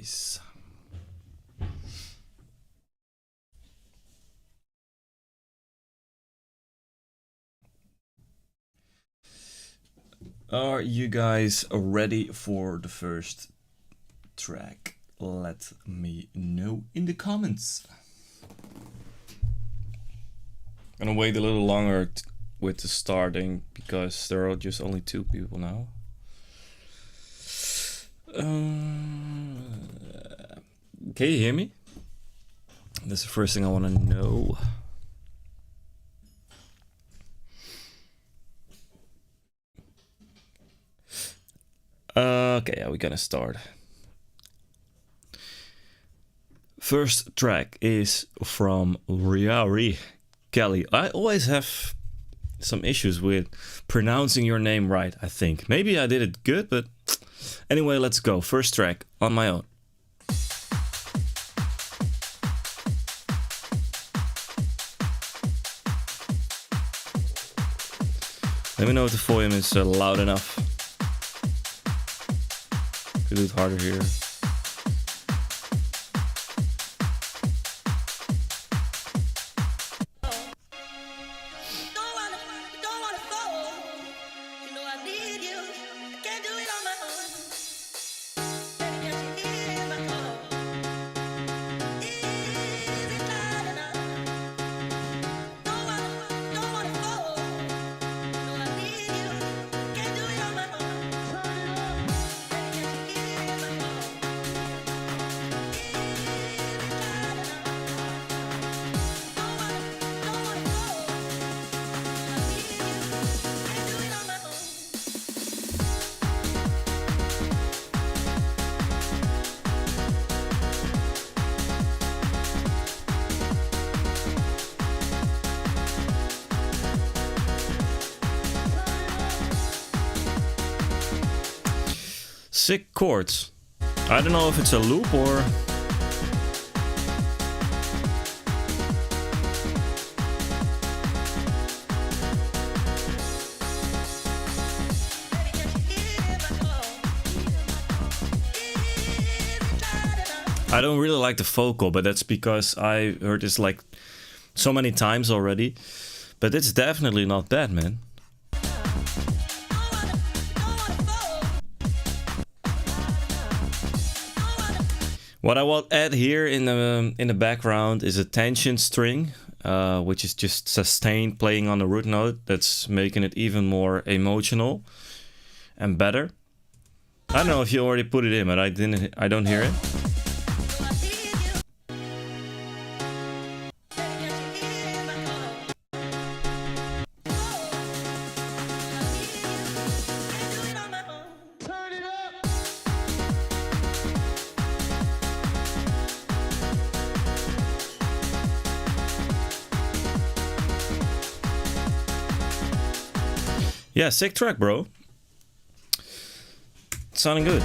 guys. Are you guys ready for the first track? Let me know in the comments. I'm gonna wait a little longer with the starting because there are just only 2 people now. Can you hear me? That's the first thing I want to know. Okay, yeah, we're gonna start. First track is from Riari Kelly. I always have some issues with pronouncing your name right, I think. Maybe I did it good, but anyway, let's go. First track on my own. Let me know if the volume is loud enough. Could do it harder here. Sick chords. I don't know if it's a loop or... I don't really like the vocal, but that's because I heard this like so many times already. But it's definitely not bad, man. What I will add here in the background is a tension string, which is just sustained playing on the root note. That's making it even more emotional and better. I don't know if you already put it in, but I don't hear it. Yeah, sick track, bro. Sounding good.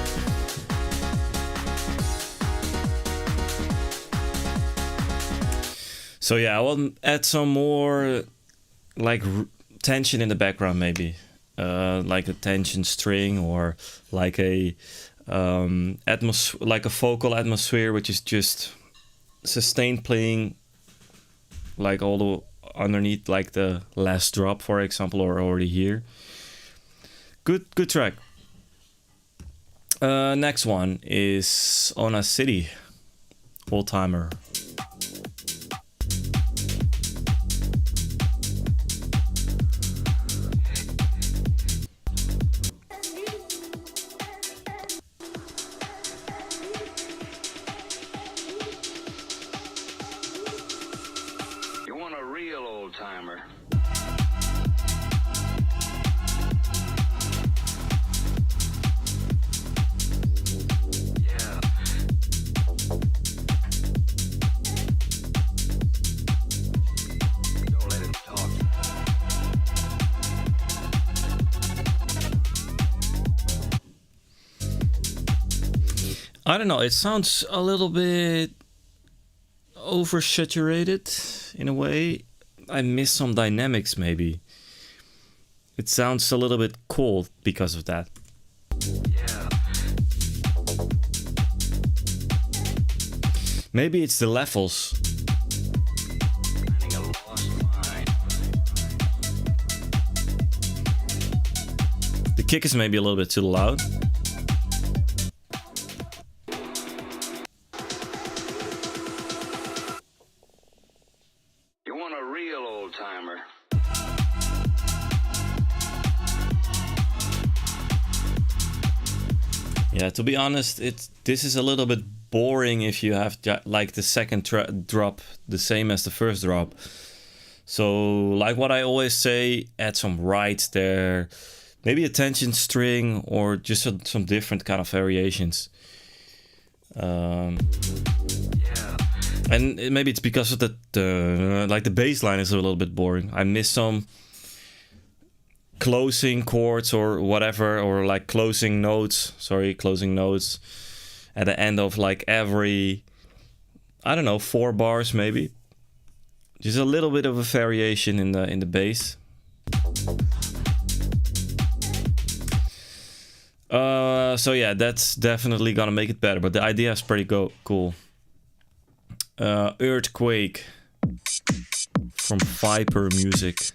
So yeah, I will add some more like tension in the background, maybe like a tension string or like a like a vocal atmosphere, which is just sustained playing, like all the underneath, like the last drop, for example, or already here. Good track. Next one is Ona City, Old Timer. You want a real old timer? I don't know, it sounds a little bit oversaturated in a way. I miss some dynamics maybe. It sounds a little bit cold because of that. Yeah. Maybe it's the levels. Finding a lost mine. The kick is maybe a little bit too loud. You want a real old timer? Yeah, to be honest, this is a little bit boring if you have like the second drop the same as the first drop. So like what I always say, add some rides there, maybe a tension string or just some different kind of variations. Yeah. And maybe it's because of like the bass line is a little bit boring. I miss some closing chords or whatever, or like closing notes at the end of like every, I don't know, 4 bars maybe. Just a little bit of a variation in the bass. So yeah, that's definitely gonna make it better, but the idea is pretty cool. Earthquake from Viper Music.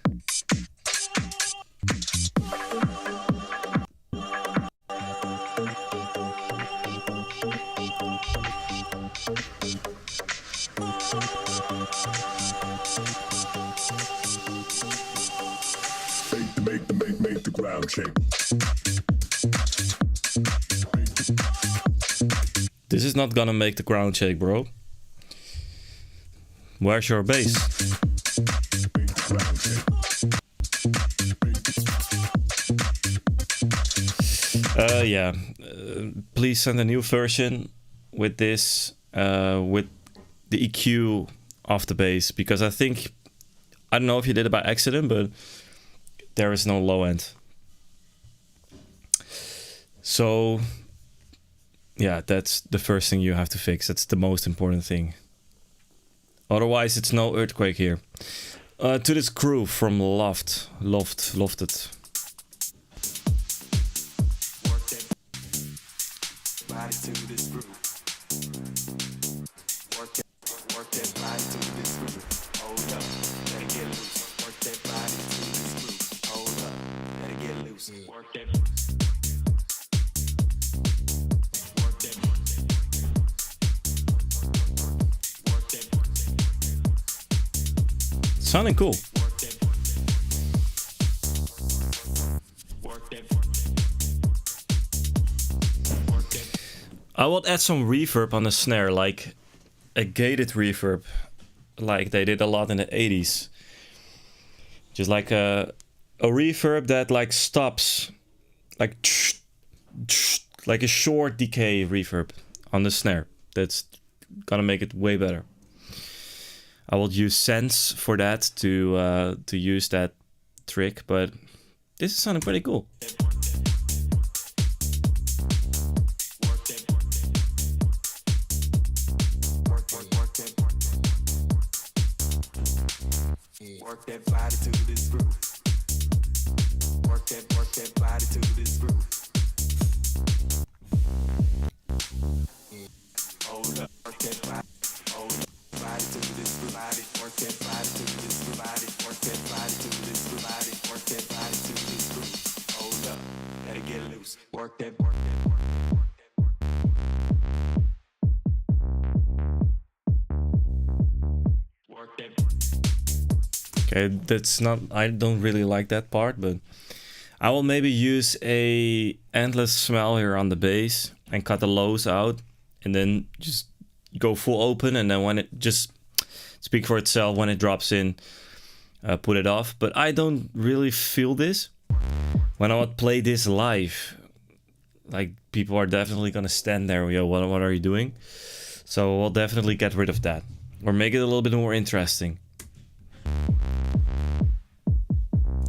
Make the ground shake. This is not gonna make the ground shake, bro. Where's your bass? Yeah. Please send a new version with this, with the EQ of the bass, because I don't know if you did it by accident, but there is no low end. So yeah, that's the first thing you have to fix. That's the most important thing. Otherwise, it's no earthquake here. To this groove from Lofted. Body to this groove. Work that body to this groove. Hold up, let it get loose. Work that body to this groove. Hold up, let it get loose. Work that. Work that. Work that. Sounding cool. Work that. Work that. Work that. I will add some reverb on the snare, like a gated reverb, like they did a lot in the 80s. Just like a reverb that like stops, like a short decay reverb on the snare. That's gonna make it way better. I will use Sense for that to use that trick, but this is sounding pretty cool. Work that body to this groove. Work that body to this groove. Hold up, work that body. Hold up, body to this groove. Body, work that body to this groove. Body, work that body to this groove. Body, work that body to this groove. Hold up, let it get loose. Work that. Work that. Okay, that's not, I don't really like that part, but I will maybe use a endless smell here on the bass and cut the lows out and then just go full open, and then when it just speak for itself, when it drops in, put it off. But I don't really feel this when I would play this live. Like, people are definitely gonna stand there, yo, what are you doing? So we'll definitely get rid of that, or make it a little bit more interesting.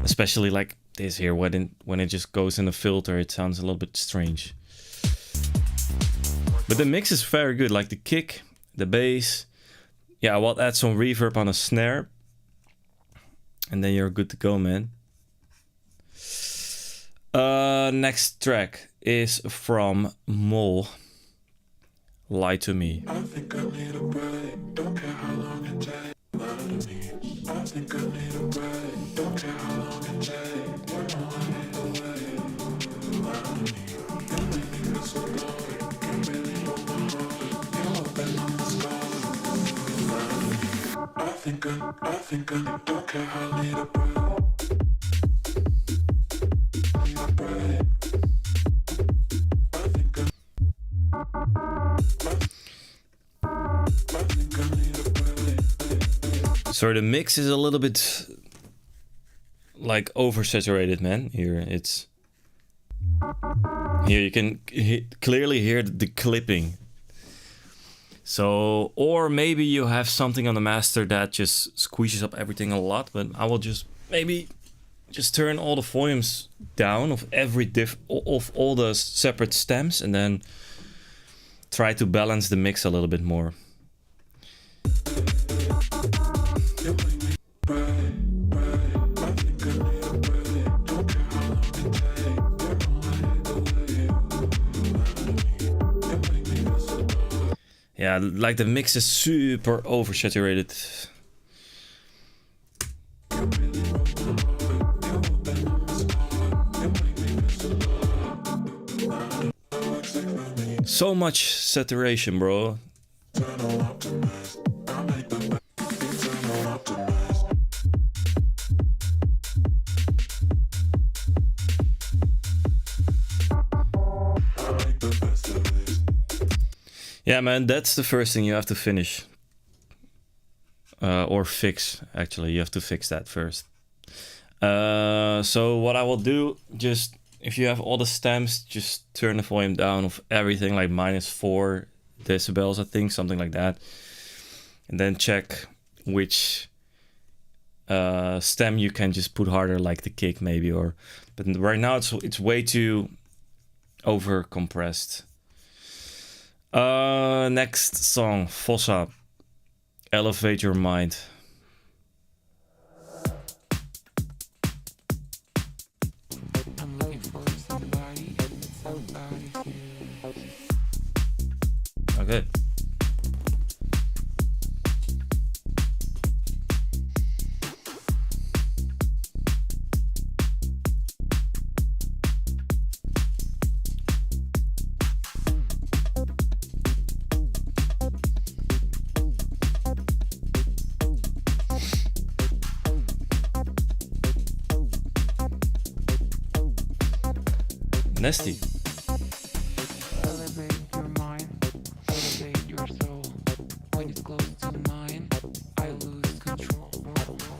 Especially like this here, when it just goes in the filter, it sounds a little bit strange. But the mix is very good, like the kick, the bass. Yeah, I will add some reverb on a snare, and then you're good to go, man. Next track is from Mol. Lie to Me. I think I need a break. Don't care how long it takes. Lie to me. I think I need a break. Don't care how long it takes. You're on it away. Lie to me. You make me feel so low. Can't really know my heart. You're open on the stars. Lie to me. Don't care how I need a break. Need a break. I think I need a break. So the mix is a little bit like oversaturated, man. Here you can clearly hear the clipping. So, or maybe you have something on the master that just squeezes up everything a lot, but I will just maybe just turn all the volumes down of of all the separate stems, and then try to balance the mix a little bit more. Yeah, like the mix is super oversaturated. So much saturation, bro. Yeah, man, that's the first thing you have to finish. Or fix, actually. You have to fix that first. So what I will do, just if you have all the stems, just turn the volume down of everything, like -4 decibels, I think, something like that. And then check which stem you can just put harder, like the kick maybe. But right now it's way too over compressed. Next song, Fossa, Elevate Your Mind. I'm looking for somebody, somebody here. Okay. Nasty. Elevate your mind, elevate your soul. When it's close to mine, I lose control.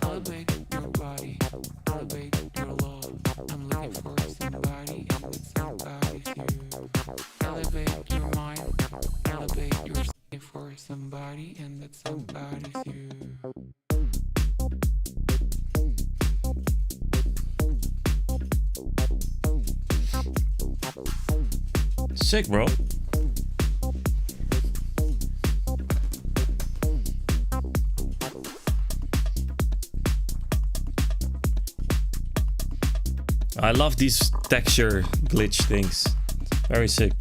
Elevate your body, elevate your love. I'm looking for somebody, and that somebody's you. Elevate your mind, elevate your soul for somebody, and that somebody's you. Sick, bro. I love these texture glitch things. Very sick.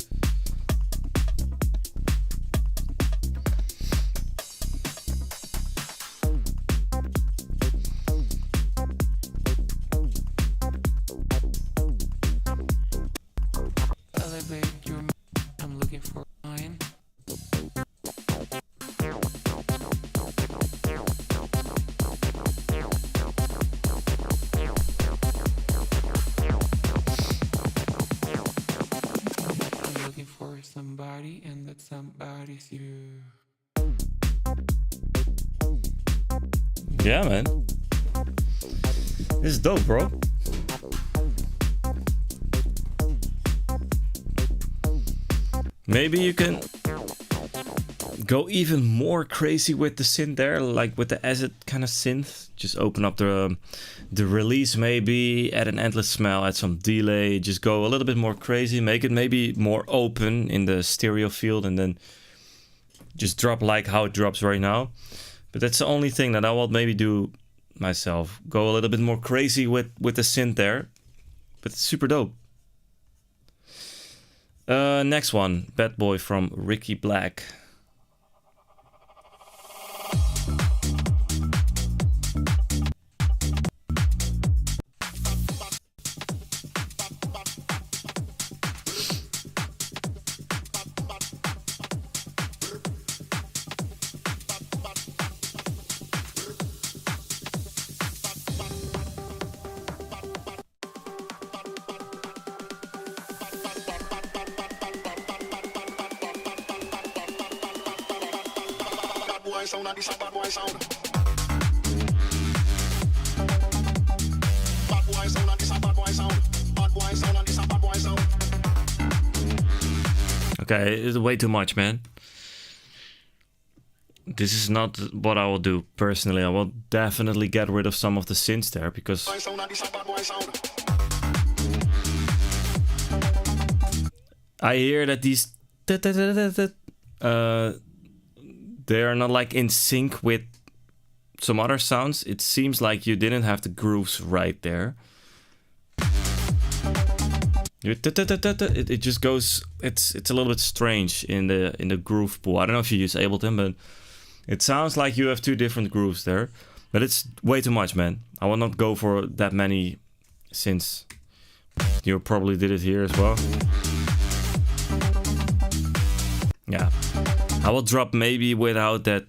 Elevate your mind. I'm looking for mine. I'm looking for somebody, and that somebody's you. Yeah, man. This is dope, bro. Maybe you can go even more crazy with the synth there, like with the acid kind of synth. Just open up the release maybe, add an endless smell, add some delay, just go a little bit more crazy, make it maybe more open in the stereo field, and then just drop like how it drops right now. But that's the only thing that I will maybe do myself. Go a little bit more crazy with the synth there, but it's super dope. Next one, Bad Boy from Ricky Black. Sound and this a bad boy sound. Bad boy sound and this a bad boy sound. Bad boy sound and this a bad boy sound. Okay, it's way too much, man. This is not what I will do personally. I will definitely get rid of some of the synths there because I hear that these they are not like in sync with some other sounds. It seems like you didn't have the grooves right there. It just goes. It's a little bit strange in the groove pool. I don't know if you use Ableton, but it sounds like you have two different grooves there. But it's way too much, man. I will not go for that many synths. You probably did it here as well. Yeah. I will drop maybe without that.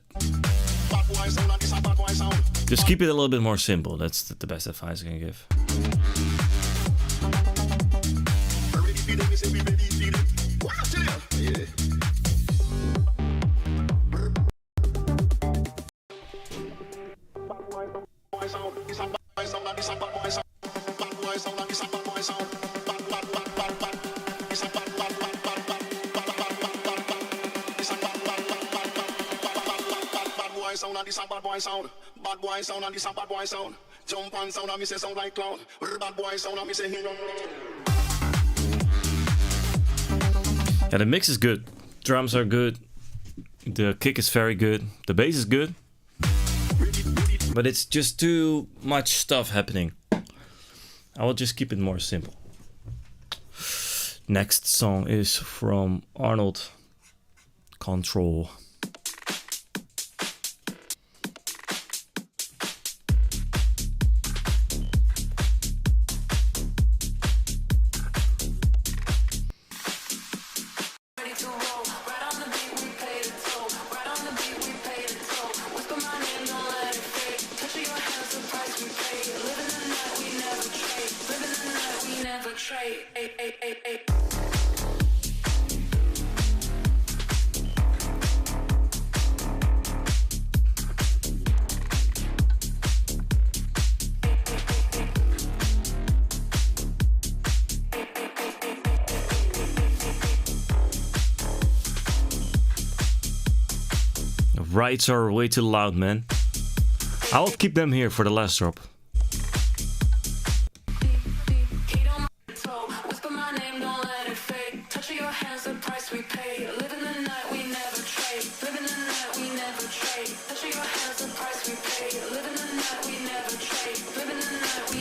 Just keep it a little bit more simple. That's the best advice I can give. Sound and this a bad boy sound. Bad boy sound and this a bad boy sound. Jump and sound and me say sound like clown. Bad boy sound and me say hero. Yeah, the mix is good. Drums are good. The kick is very good. The bass is good. But it's just too much stuff happening. I will just keep it more simple. Next song is from Arnold, Control. Rights are way too loud, man. I'll keep them here for the last drop.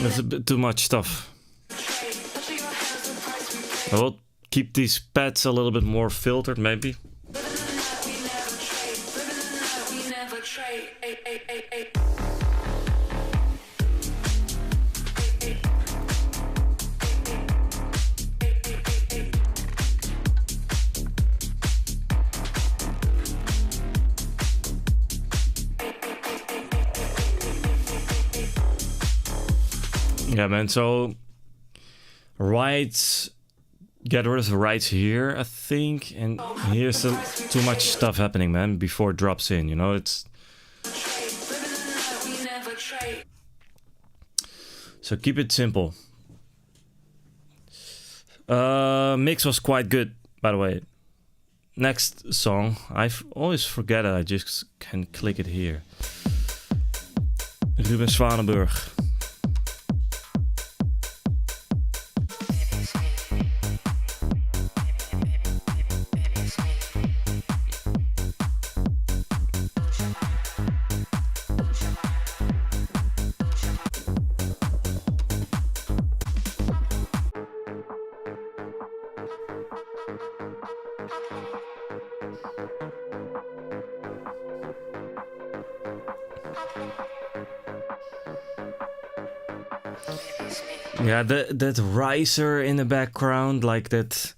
That's a bit too much stuff. I will keep these pads a little bit more filtered, maybe. Yeah, man, so rights, get rid of the rights here, I think, and here's too much stuff happening, man, before it drops in, you know, it's... So keep it simple. Mix was quite good, by the way. Next song, I always forget it, I just can click it here. Ruben Zwanenburg. Yeah, that riser in the background, like that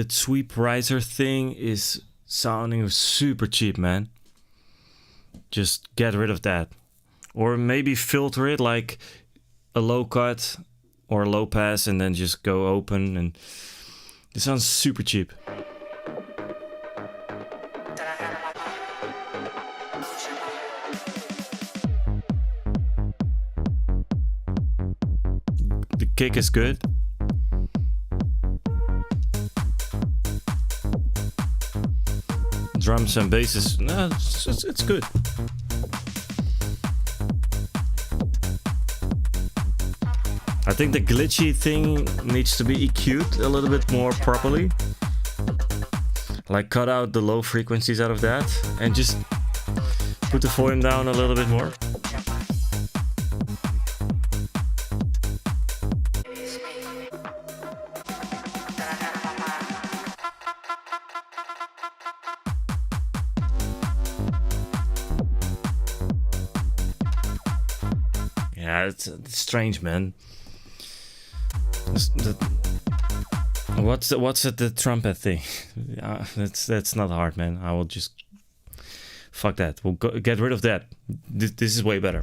sweep riser thing is sounding super cheap, man. Just get rid of that. Or maybe filter it like a low cut or a low pass and then just go open, and it sounds super cheap. The kick is good. Drums and bass is it's good. I think the glitchy thing needs to be EQ'd a little bit more properly. Like cut out the low frequencies out of that and just put the volume down a little bit more. Yeah, it's strange, man. What's the trumpet thing? That's not hard, man. I will just fuck that. We'll get rid of that. This is way better.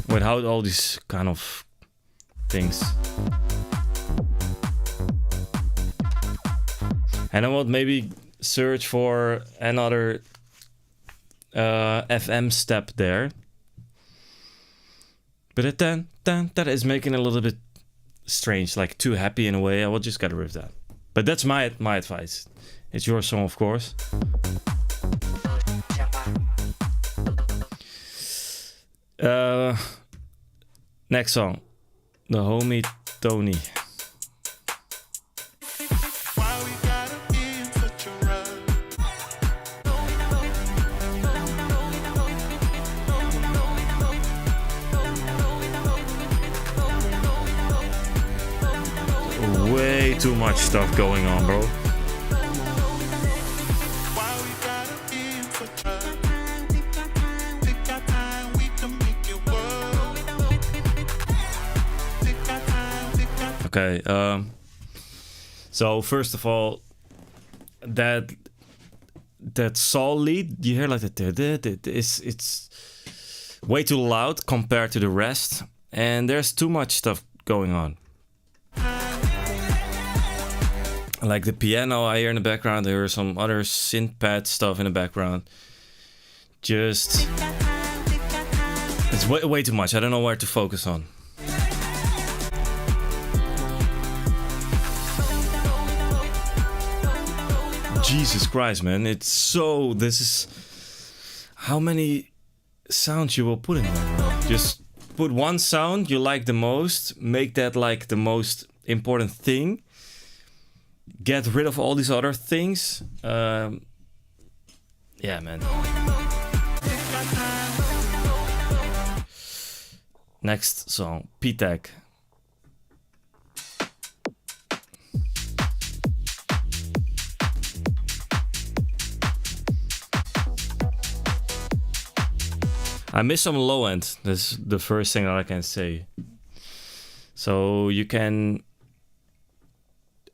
Without all these kind of things. And I will maybe search for another FM step there. But that is making it a little bit strange, like too happy in a way. I will just get rid of that. But that's my advice. It's your song, of course. Next song, the homie Tony. Way too much stuff going on, bro. Okay, so first of all, that Saul lead, you hear like it's way too loud compared to the rest, and there's too much stuff going on. Like the piano I hear in the background, there are some other synth pad stuff in the background. Just, it's way too much. I don't know where to focus on. Jesus Christ, man. It's so... This is... How many sounds you will put in there, bro? Just put one sound you like the most. Make that like the most important thing. Get rid of all these other things. Yeah, man. Next song. P-Tech. I miss some low end. That's the first thing that I can say. So you can...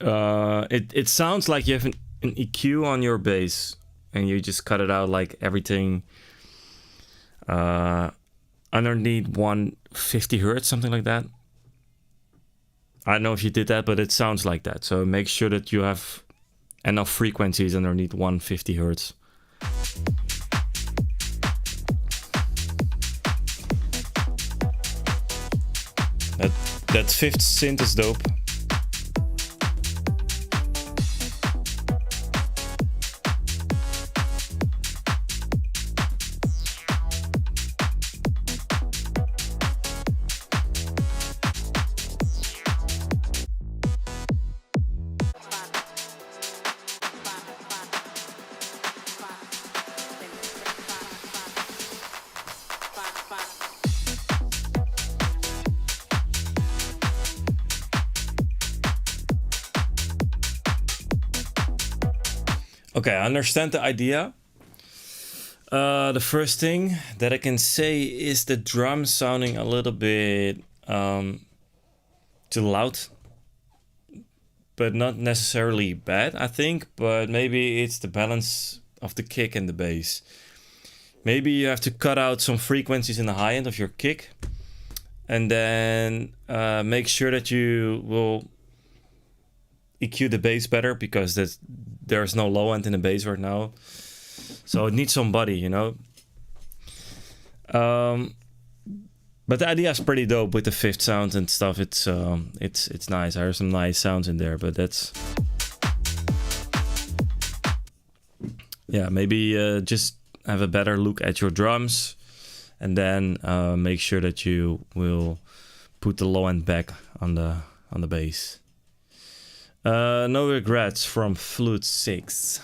It sounds like you have an EQ on your bass and you just cut it out like everything underneath 150 hertz, something like that. I don't know if you did that, but it sounds like that. So make sure that you have enough frequencies underneath 150 hertz. That fifth synth is dope. Okay, I understand the idea. The first thing that I can say is the drum sounding a little bit too loud, but not necessarily bad, I think. But maybe it's the balance of the kick and the bass. Maybe you have to cut out some frequencies in the high end of your kick, and then make sure that you will EQ the bass better, because there's no low end in the bass right now. So it needs some body, you know. But the idea is pretty dope with the fifth sound and stuff. It's nice. There are some nice sounds in there, but that's, yeah, maybe just have a better look at your drums, and then make sure that you will put the low end back on the bass. No regrets from Flute 6.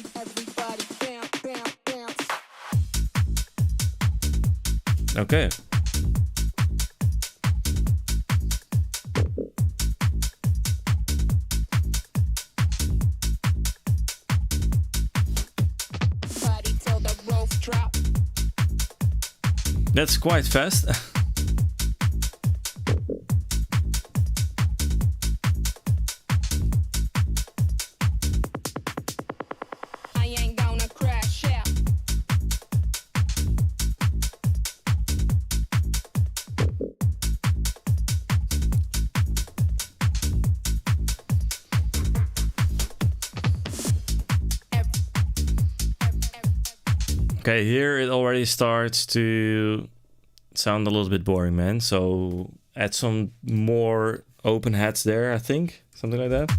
Everybody dance. Okay. Body till the roof drop. That's quite fast. I ain't gonna crash out. Okay, here it already starts to sound a little bit boring, man. So add some more open hats there, I think. Something like that.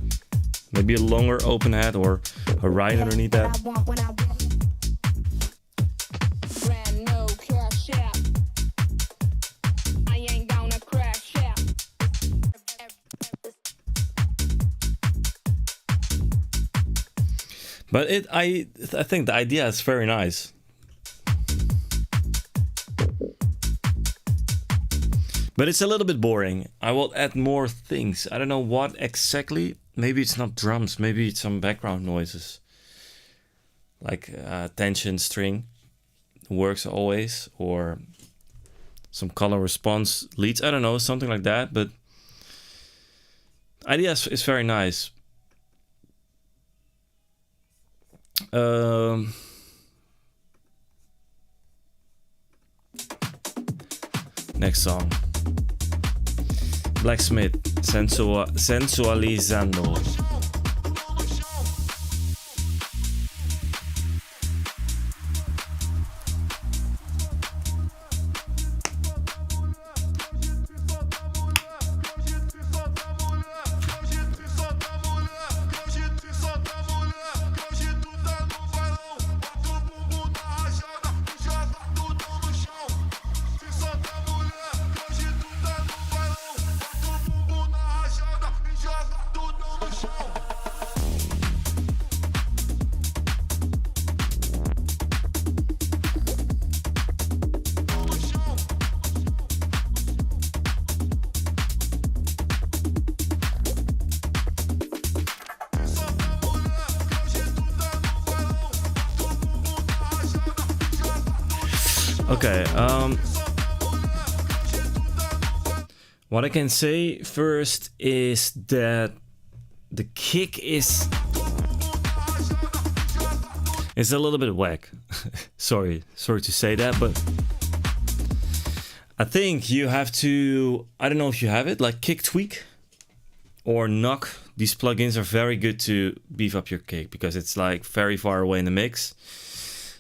Maybe a longer open hat or a ride underneath that. Brand new cash out. I ain't gonna crash out. But I think the idea is very nice. But it's a little bit boring. I will add more things. I don't know what exactly. Maybe it's not drums. Maybe it's some background noises. Like tension string works always. Or some color response leads. I don't know, something like that. But idea is very nice. Next song. Blacksmith, sensualizando. Okay, what I can say first is that the kick is a little bit whack. sorry to say that, but I think you have to, I don't know if you have it, like kick tweak or knock. These plugins are very good to beef up your kick because it's like very far away in the mix.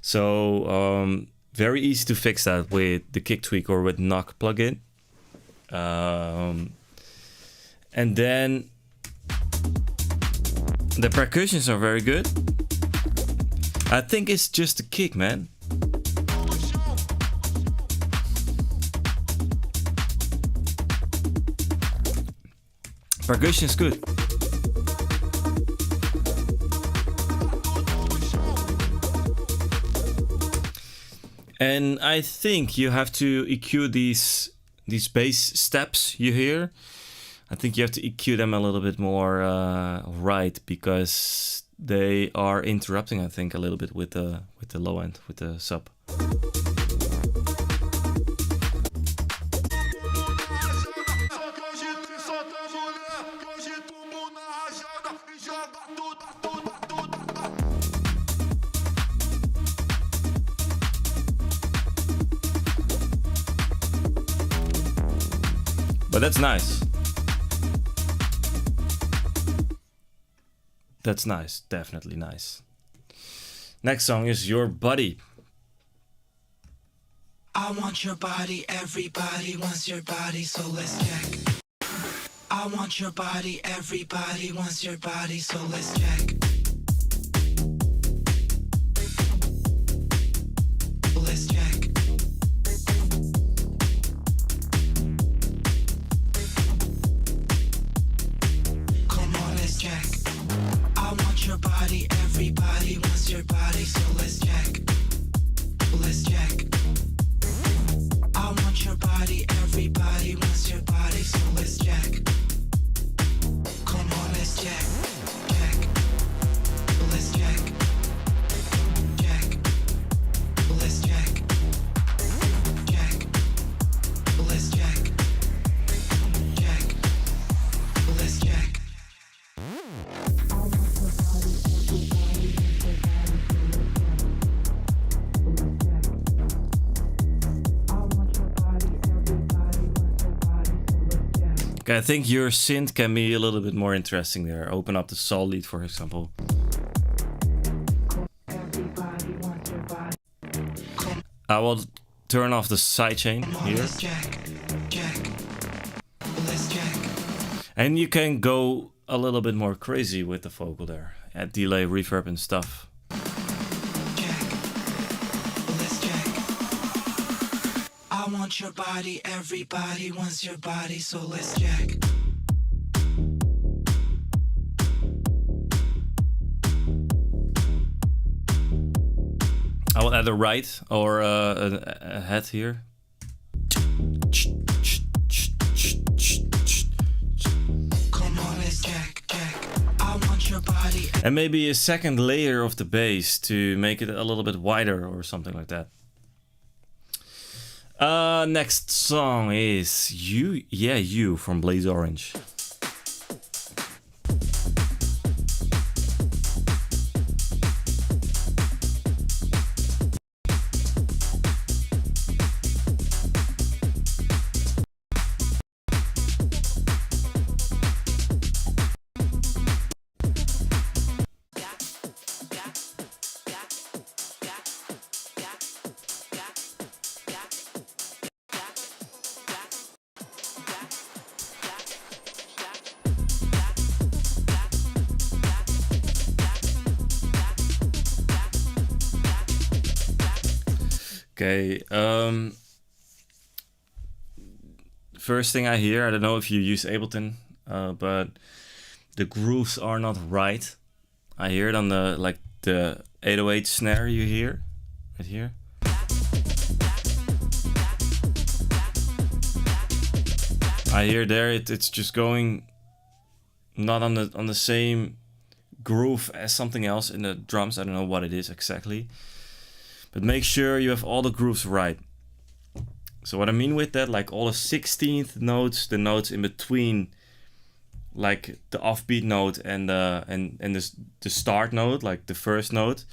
So very easy to fix that with the kick tweak or with knock plugin. And then the percussions are very good. I think it's just the kick, man. Percussion is good. And I think you have to EQ these bass steps you hear. I think you have to EQ them a little bit more right, because they are interrupting, I think, a little bit with the low end, with the sub. But that's nice. That's nice, definitely nice. Next song is Your Body. I want your body, everybody wants your body, so let's check. I want your body, everybody wants your body, so let's check. Let's check. Come on, let's check. I want your body, everybody wants your body, so let's check. Let's check. I want your body, everybody wants your body, so let's check. Come on, let's check. Check. Let's check. Check. Let's check. Check. Let's check. Check. Let's check. Okay, I think your synth can be a little bit more interesting there. Open up the sol lead, for example. I will turn off the sidechain here. Let's check. Check. Let's check. And you can go a little bit more crazy with the vocal there. Add delay, reverb and stuff. Check. Let's check. I want your body, everybody wants your body, so let's check. I will add a right or a head here. Come on, let's check, check. I want your body. And maybe a second layer of the bass to make it a little bit wider or something like that. Next song is You, Yeah You from Blaze Orange. Okay, first thing I hear, I don't know if you use Ableton, but the grooves are not right. I hear it on the 808 snare you hear, right here. I hear there it's just going not on the same groove as something else in the drums. I don't know what it is exactly. But make sure you have all the grooves right. So what I mean with that, like all the 16th notes, the notes in between, like the offbeat note and the start note, like the first note,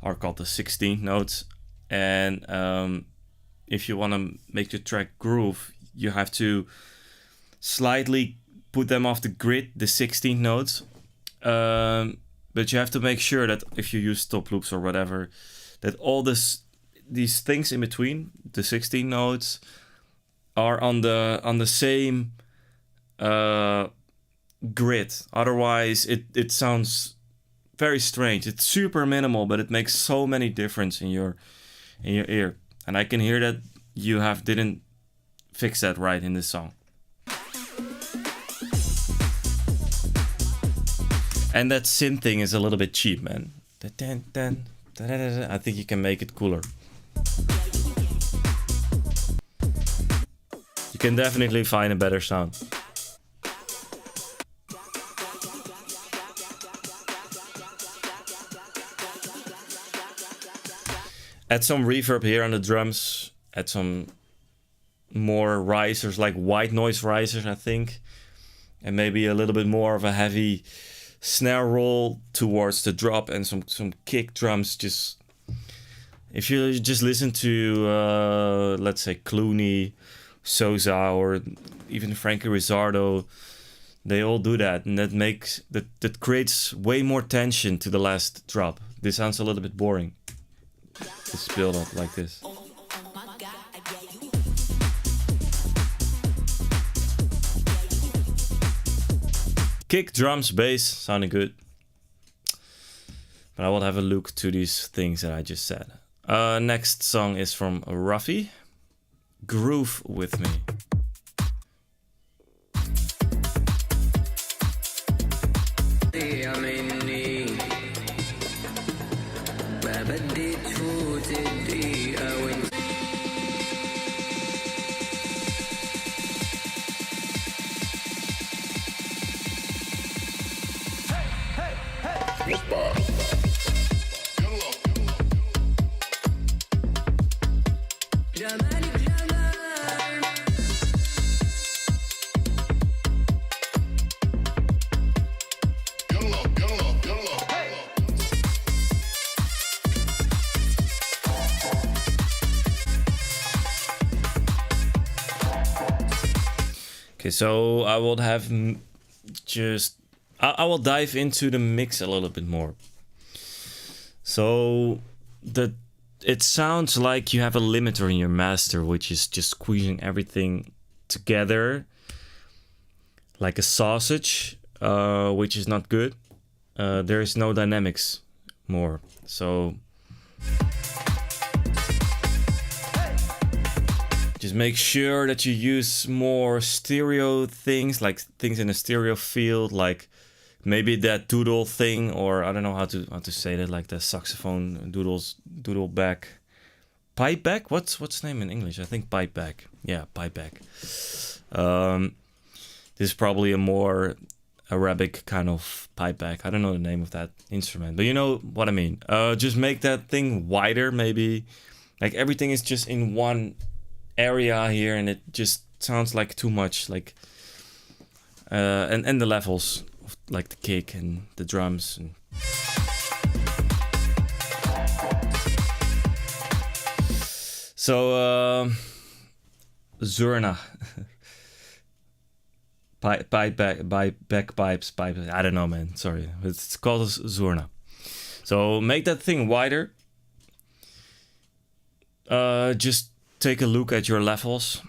are called the 16th notes. And if you want to make your track groove, you have to slightly put them off the grid, the 16th notes. But you have to make sure that if you use stop loops or whatever, that all these things in between, the 16 notes, are on the same grid. Otherwise, it sounds very strange. It's super minimal, but it makes so many difference in your ear. And I can hear that you didn't fix that right in this song. And that synth thing is a little bit cheap, man. I think you can make it cooler. You can definitely find a better sound. Add some reverb here on the drums. Add some more risers, like white noise risers, I think. And maybe a little bit more of a heavy snare roll towards the drop and some kick drums. Just if you just listen to let's say Clooney, Sosa, or even Frankie Rizzardo, they all do that, and that creates way more tension to the last drop. This sounds a little bit boring. This build up like this. Kick, drums, bass, sounding good. But I will have a look to these things that I just said. Next song is from Ruffy. Groove with me. Okay, so I will have I will dive into the mix a little bit more. So it sounds like you have a limiter in your master, which is just squeezing everything together like a sausage, which is not good. There is no dynamics more. So just make sure that you use more stereo things, like things in a stereo field, like maybe that doodle thing, or I don't know how to say that, like the saxophone doodle back, pipe back. What's the name in English? I think pipe back. Yeah, pipe back. This is probably a more Arabic kind of pipe back. I don't know the name of that instrument, but you know what I mean. Just make that thing wider, maybe. Like everything is just in one area here, and it just sounds like too much. Like and the levels of like the kick and the drums. And so Zurna. Bagpipes. I don't know, man. Sorry. It's called Zurna. So make that thing wider. Just take a look at your levels.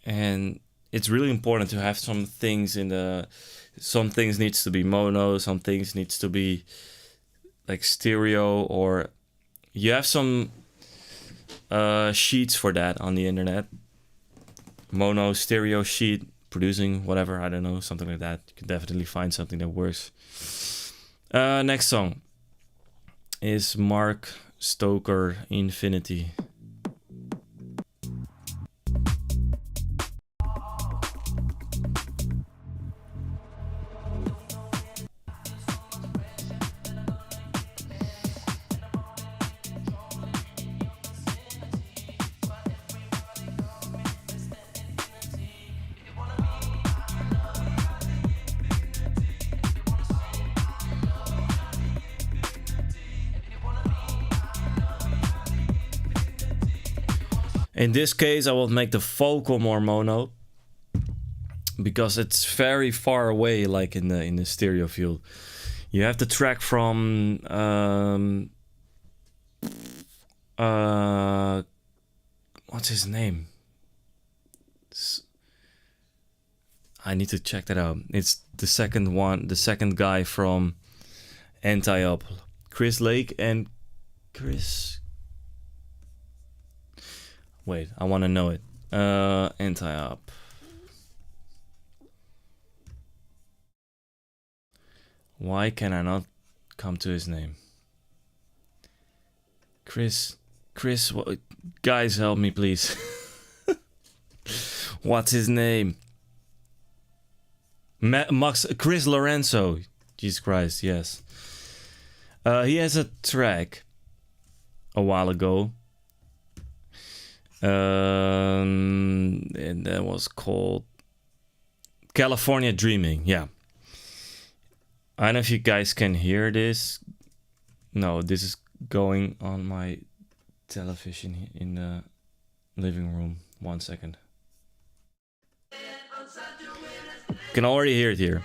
And it's really important to have some things some things needs to be mono, some things needs to be like stereo, or you have some sheets for that on the internet. Mono, stereo sheet, producing, whatever, I don't know, something like that. You can definitely find something that works. Next song is Mark Stoker, Infinity. In this case, I will make the vocal more mono because it's very far away, like in the stereo field. You have the track from what's his name? I need to check that out. It's the second one, the second guy from Anti-Up, Chris Lake and Chris. Wait, I want to know it. Anti-Up. Why can I not come to his name? Chris Chris, guys, help me, please. What's his name? Chris Lorenzo. Jesus Christ, yes. He has a track a while ago. And that was called California Dreaming. Yeah. I don't know if you guys can hear this. No, this is going on my television in the living room. 1 second. You can already hear it here.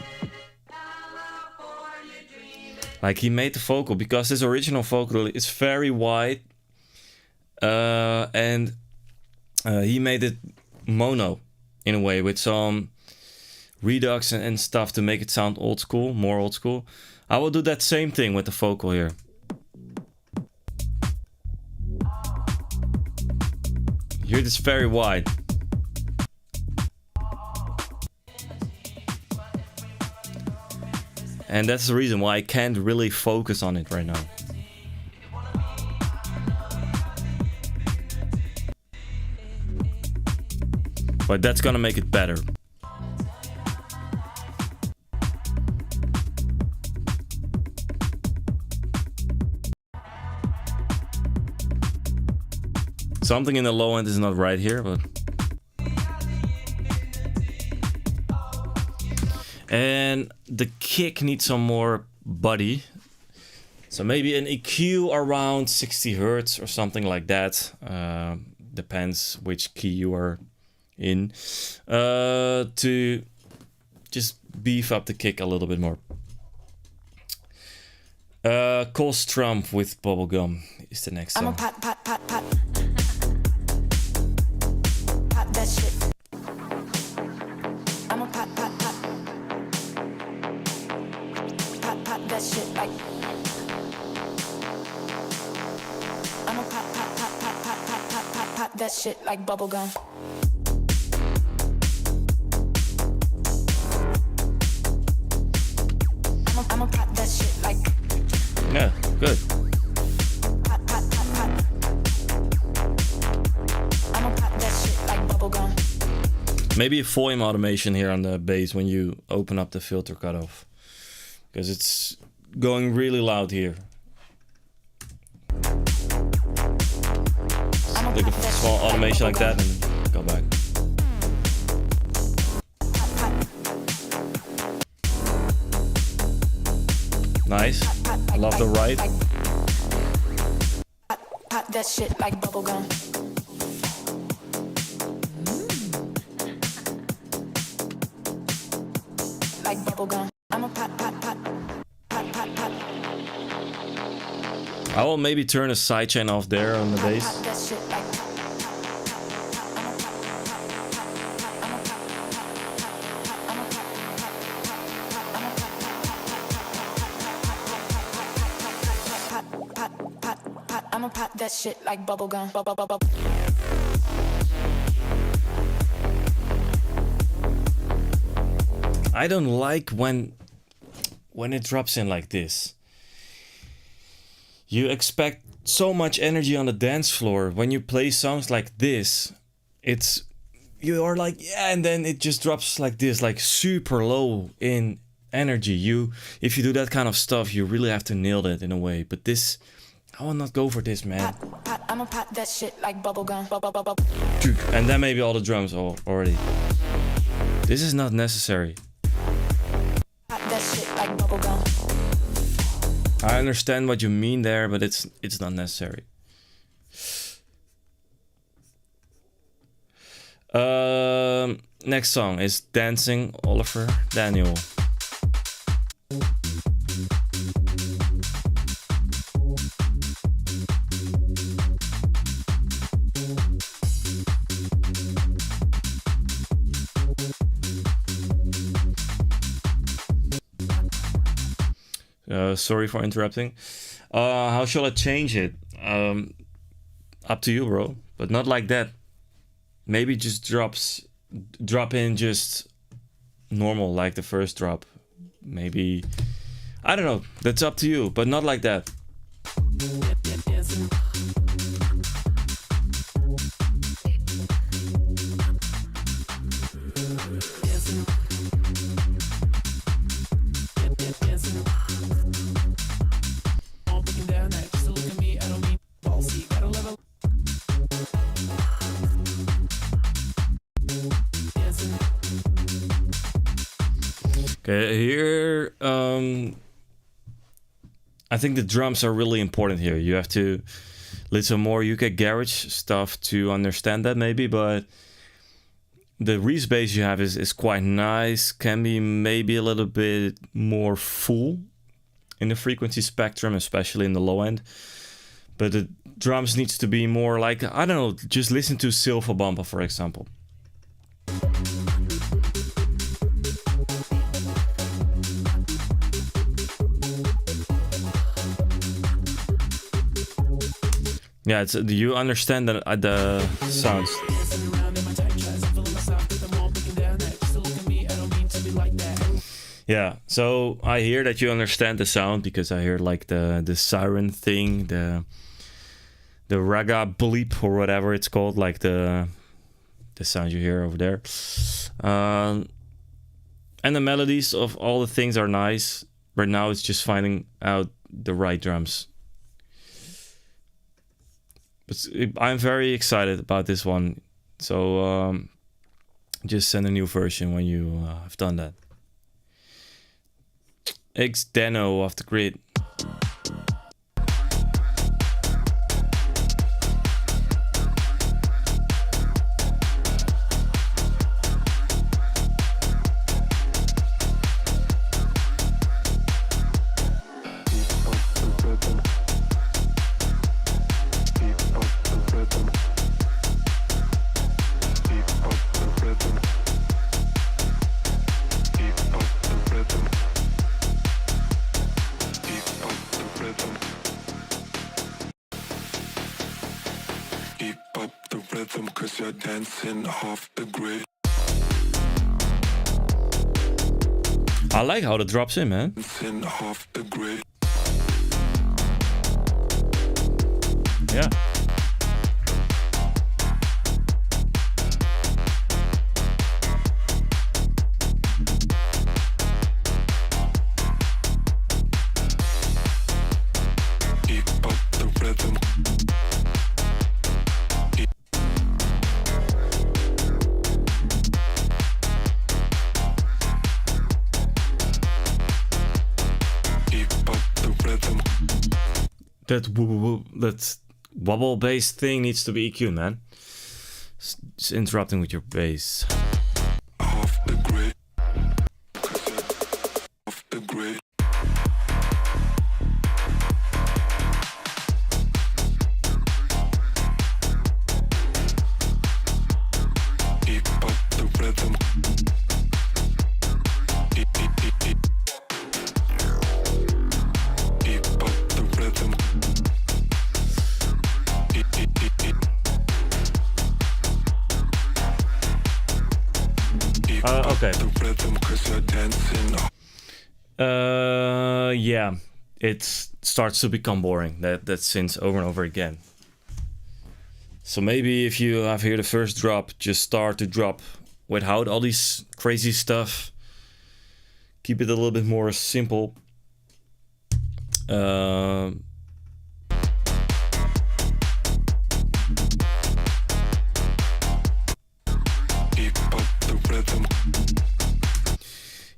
Like, he made the vocal because his original vocal is very wide. And he made it mono in a way with some redux and stuff to make it sound old school, more old school. I will do that same thing with the vocal here. Hear this very wide. And that's the reason why I can't really focus on it right now. But that's gonna make it better. Something in the low end is not right here, but... And the kick needs some more body. So maybe an EQ around 60 Hertz or something like that. Depends which key you are in. To just beef up the kick a little bit more. Cole Strump with Bubblegum is the next song. I'm a pot. Pop that shit. I'm a pot. Pop that shit like. I'm a pop that shit like bubblegum. I'm a pop that shit like. Yeah, good. Pop. I'm a pop that shit like bubblegum. Maybe a volume automation here on the bass when you open up the filter cutoff. Because it's going really loud here. Like a small automation like that and go back. Nice. Love the right. Pop that shit like bubblegum. Like bubblegum. I'm a pop. I will maybe turn a sidechain off there on the bass. Pop that shit like. Pop. I'ma pop that shit like bubblegum. I don't like when it drops in like this. You expect so much energy on the dance floor. When you play songs like this, you are like, yeah, and then it just drops like this, like super low in energy. If you do that kind of stuff, you really have to nail it in a way. But this, I will not go for this, man. Pop. I'ma pop that shit like bubblegum. And then maybe all the drums already. This is not necessary. Pop that shit like bubblegum. I understand what you mean there, but it's not necessary. Next song is Dancing Oliver Daniel. Sorry for interrupting. How shall I change it? Up to you, bro. But not like that. Maybe just drop in just normal, like the first drop. Maybe, I don't know. That's up to you, but not like that. Okay, here, I think the drums are really important here. You have to listen more UK garage stuff to understand that maybe, but the Reese bass you have is quite nice. Can be maybe a little bit more full in the frequency spectrum, especially in the low end. But the drums needs to be more like, I don't know, just listen to Silver Bumper, for example. Yeah, it's, do you understand the sounds? Yeah, so I hear that you understand the sound because I hear like the siren thing, the raga bleep or whatever it's called, like the sound you hear over there. And the melodies of all the things are nice, but now it's just finding out the right drums. But I'm very excited about this one, so just send a new version when you have done that. X Dano off the grid. I like how it drops in, man. Yeah. That wobble bass thing needs to be EQ, man. It's interrupting with your bass. Off the grid. Off the grid. Keep up the rhythm. Keep up the rhythm. Okay. Yeah, it starts to become boring. That synth over and over again. So maybe if you have here the first drop, just start to drop without all these crazy stuff. Keep it a little bit more simple.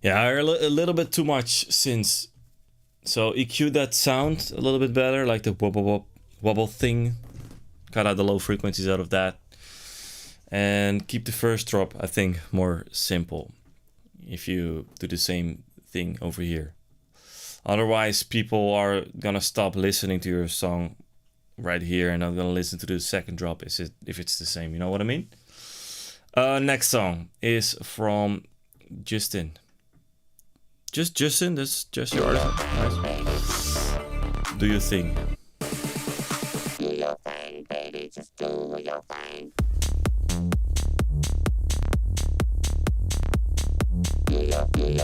Yeah, a little bit too much synth. So EQ that sound a little bit better, like the wobble thing. Cut out the low frequencies out of that. And keep the first drop, I think, more simple. If you do the same thing over here. Otherwise, people are gonna stop listening to your song right here and not gonna listen to the second drop if it's the same. You know what I mean? Next song is from Justin. Just Justin, that's just your artist. Nice. Do your thing. Do your thing, baby, just do your thing. Do your thing.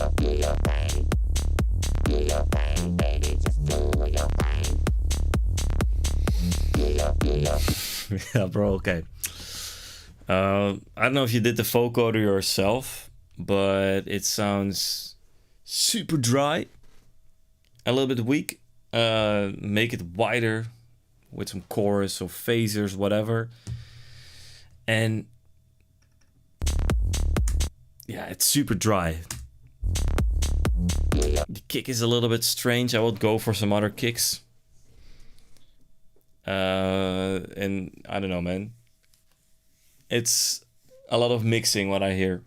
Do your thing, baby, just do your thing. Do your Yeah, bro, okay. I don't know if you did the vocoder yourself, but it sounds super dry, a little bit weak. Make it wider with some chorus or phasers, whatever. And yeah, it's super dry. The kick is a little bit strange. I would go for some other kicks. And I don't know, man. It's a lot of mixing what I hear.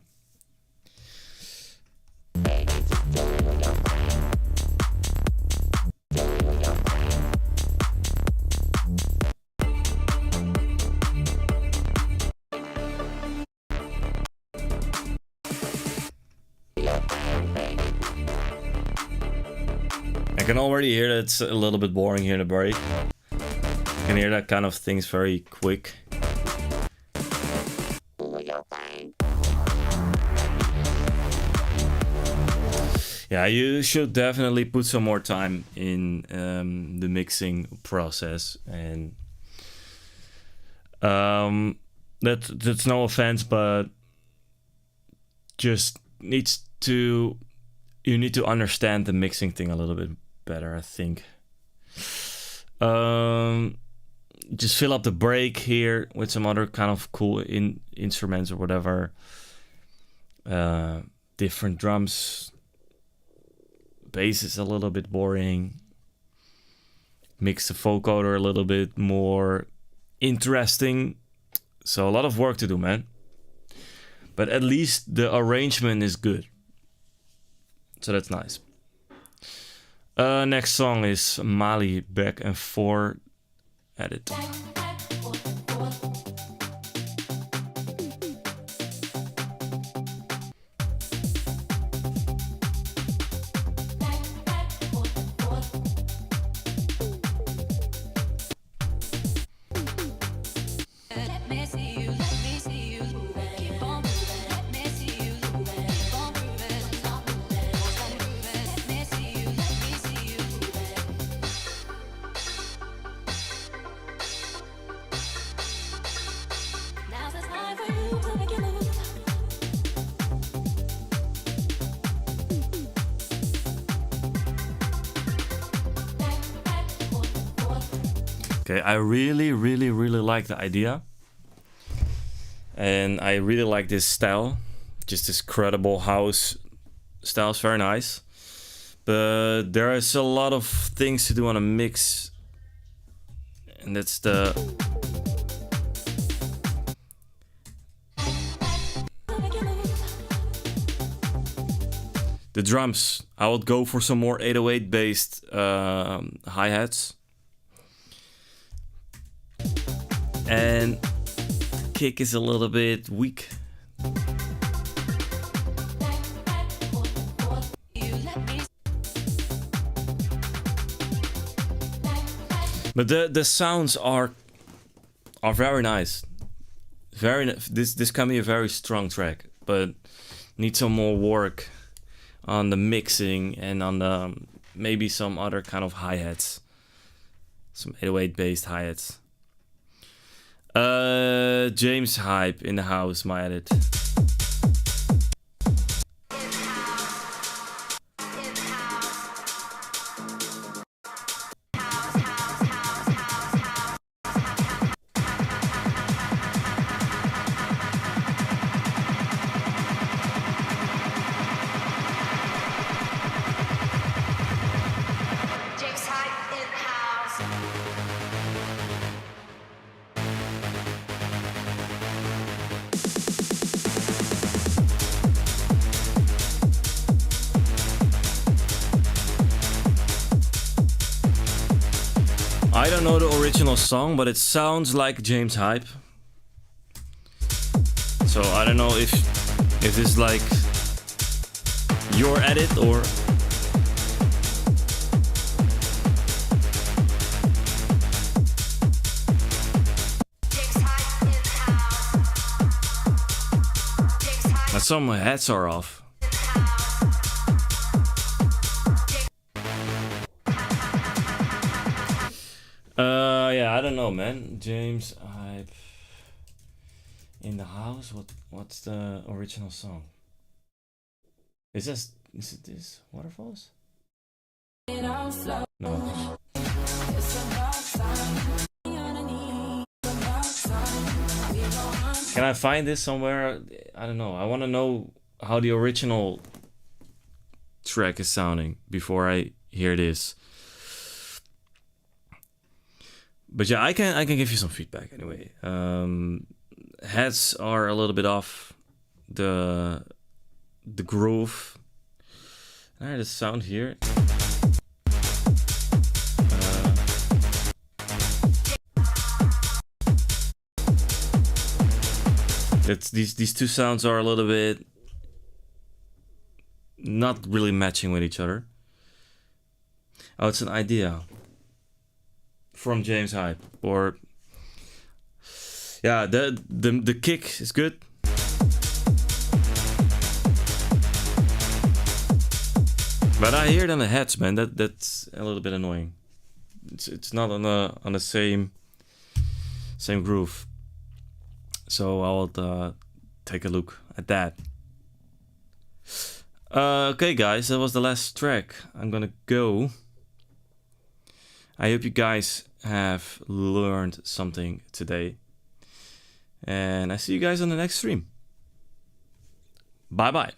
I can already hear that it's a little bit boring here in the break. I can hear that kind of things very quick. Yeah, you should definitely put some more time in the mixing process, and that's no offense, but just you need to understand the mixing thing a little bit better, I think. Just fill up the break here with some other kind of cool instruments or whatever. Different drums. Bass is a little bit boring. Mix the vocoder a little bit more interesting. So a lot of work to do, man. But at least the arrangement is good. So that's nice. Next song is Mali Back and Forth Edit. Okay, I really like the idea. And I really like this style. Just this credible house style is very nice. But there is a lot of things to do on a mix. And that's the... The drums. I would go for some more 808 based hi-hats. And kick is a little bit weak. But the sounds are very nice. This can be a very strong track, but need some more work on the mixing and on the maybe some other kind of hi-hats. Some 808 based hi-hats. James Hype in the house, my edit. I don't know the original song, but it sounds like James Hype. So I don't know if this is like your edit or... But some hats are off. Yeah, I don't know, man. James Hype in the house. What's the original song? Is it this Waterfalls? No. Can I find this somewhere? I don't know. I want to know how the original track is sounding before I hear this. But yeah, I can give you some feedback anyway. Heads are a little bit off. The groove. Alright, the sound here. These two sounds are a little bit not really matching with each other. Oh, it's an idea from James Hype, or yeah, the kick is good. But I hear it on the heads, man. That's a little bit annoying. It's not on the same groove. So I'll take a look at that. Okay, guys, that was the last track. I'm gonna go. I hope you guys have learned something today. And I see you guys on the next stream. Bye bye.